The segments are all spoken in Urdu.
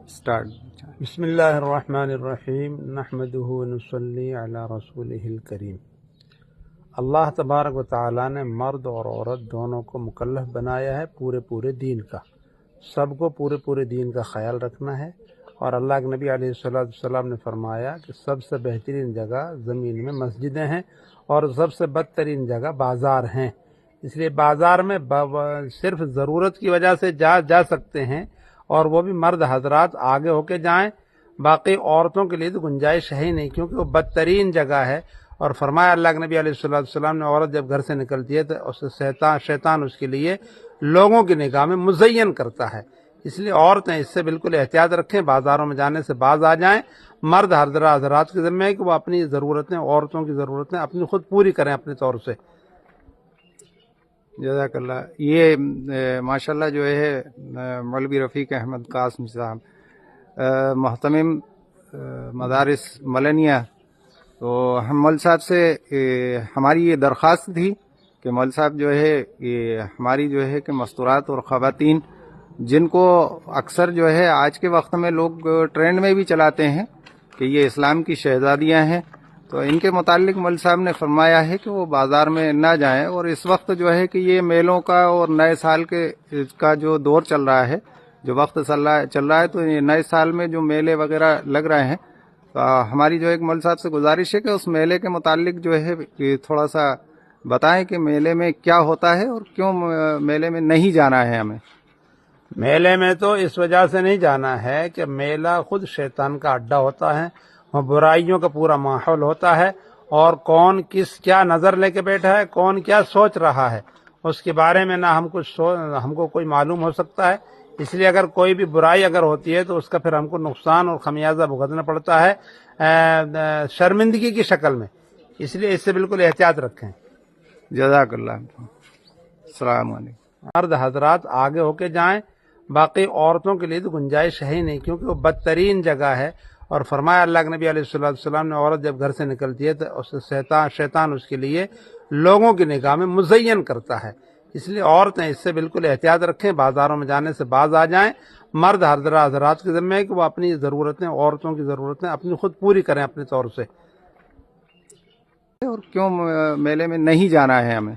اسٹارٹ۔ بسم اللہ الرحمن الرحیم نحمدہ ونصلی علی رسولہ الکریم۔ اللہ تبارک و تعالیٰ نے مرد اور عورت دونوں کو مکلف بنایا ہے پورے دین کا، سب کو پورے دین کا خیال رکھنا ہے۔ اور اللہ کے نبی علیہ السلام نے فرمایا کہ سب سے بہترین جگہ زمین میں مسجدیں ہیں اور سب سے بدترین جگہ بازار ہیں۔ اس لیے بازار میں صرف ضرورت کی وجہ سے جا سکتے ہیں، اور وہ بھی مرد حضرات آگے ہو کے جائیں، باقی عورتوں کے لیے تو گنجائش ہے ہی نہیں، کیونکہ وہ بدترین جگہ ہے۔ اور فرمایا اللہ کے نبی علیہ السلام نے، عورت جب گھر سے نکلتی ہے تو شیطان اس کے لیے لوگوں کی نگاہ میں مزین کرتا ہے۔ اس لیے عورتیں اس سے بالکل احتیاط رکھیں، بازاروں میں جانے سے باز آ جائیں۔ مرد حضرات کے ذمہ ہے کہ وہ اپنی ضرورتیں، عورتوں کی ضرورتیں اپنی خود پوری کریں اپنے طور سے۔ جزاک اللہ۔ یہ ماشاءاللہ جو ہے مولوی رفیق احمد قاسم صاحب محتمم مدارس ملنیہ، تو ہم مول صاحب سے ہماری یہ درخواست تھی کہ مول صاحب جو ہے یہ ہماری جو ہے کہ مستورات اور خواتین جن کو اکثر جو ہے آج کے وقت میں لوگ ٹرینڈ میں بھی چلاتے ہیں کہ یہ اسلام کی شہزادیاں ہیں، تو ان کے متعلق مول صاحب نے فرمایا ہے کہ وہ بازار میں نہ جائیں۔ اور اس وقت جو ہے کہ یہ میلوں کا اور نئے سال کا جو دور چل رہا ہے، جو وقت چل رہا ہے، تو یہ نئے سال میں جو میلے وغیرہ لگ رہے ہیں، تو ہماری جو ایک مول صاحب سے گزارش ہے کہ اس میلے کے متعلق جو ہے تھوڑا سا بتائیں کہ میلے میں کیا ہوتا ہے اور کیوں میلے میں نہیں جانا ہے ہمیں۔ میلے میں تو اس وجہ سے نہیں جانا ہے کہ میلہ خود شیطان کا اڈا ہوتا ہے، وہ برائیوں کا پورا ماحول ہوتا ہے، اور کون کیا نظر لے کے بیٹھا ہے، کون کیا سوچ رہا ہے، اس کے بارے میں نہ ہم کو کوئی معلوم ہو سکتا ہے۔ اس لیے اگر کوئی بھی برائی اگر ہوتی ہے تو اس کا پھر ہم کو نقصان اور خمیازہ بھگتنا پڑتا ہے شرمندگی کی شکل میں۔ اس لیے اس سے بالکل احتیاط رکھیں۔ جزاک اللہ۔ السلام علیکم۔ مرد حضرات آگے ہو کے جائیں، باقی عورتوں کے لیے تو گنجائش ہے ہی نہیں، کیونکہ وہ بدترین جگہ ہے۔ اور فرمایا اللہ کے نبی علیہ السلام نے، عورت جب گھر سے نکلتی ہے تو شیطان اس کے لیے لوگوں کی نگاہ میں مزین کرتا ہے۔ اس لیے عورتیں اس سے بالکل احتیاط رکھیں، بازاروں میں جانے سے باز آ جائیں۔ مرد حضرات کے ذمہ ہے کہ وہ اپنی ضرورتیں، عورتوں کی ضرورتیں اپنی خود پوری کریں اپنے طور سے۔ اور کیوں میلے میں نہیں جانا ہے ہمیں؟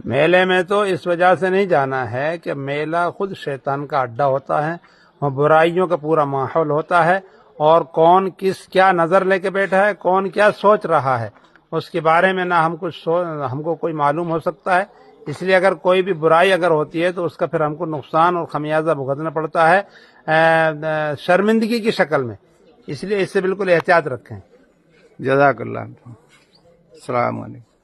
میلے میں تو اس وجہ سے نہیں جانا ہے کہ میلہ خود شیطان کا اڈا ہوتا ہے، وہ برائیوں کا پورا ماحول ہوتا ہے، اور کون کیا نظر لے کے بیٹھا ہے، کون کیا سوچ رہا ہے، اس کے بارے میں نہ ہم کو کوئی معلوم ہو سکتا ہے۔ اس لیے اگر کوئی بھی برائی اگر ہوتی ہے تو اس کا پھر ہم کو نقصان اور خمیازہ بھگتنا پڑتا ہے شرمندگی کی شکل میں۔ اس لیے اس سے بالکل احتیاط رکھیں۔ جزاک اللہ۔ السلام علیکم۔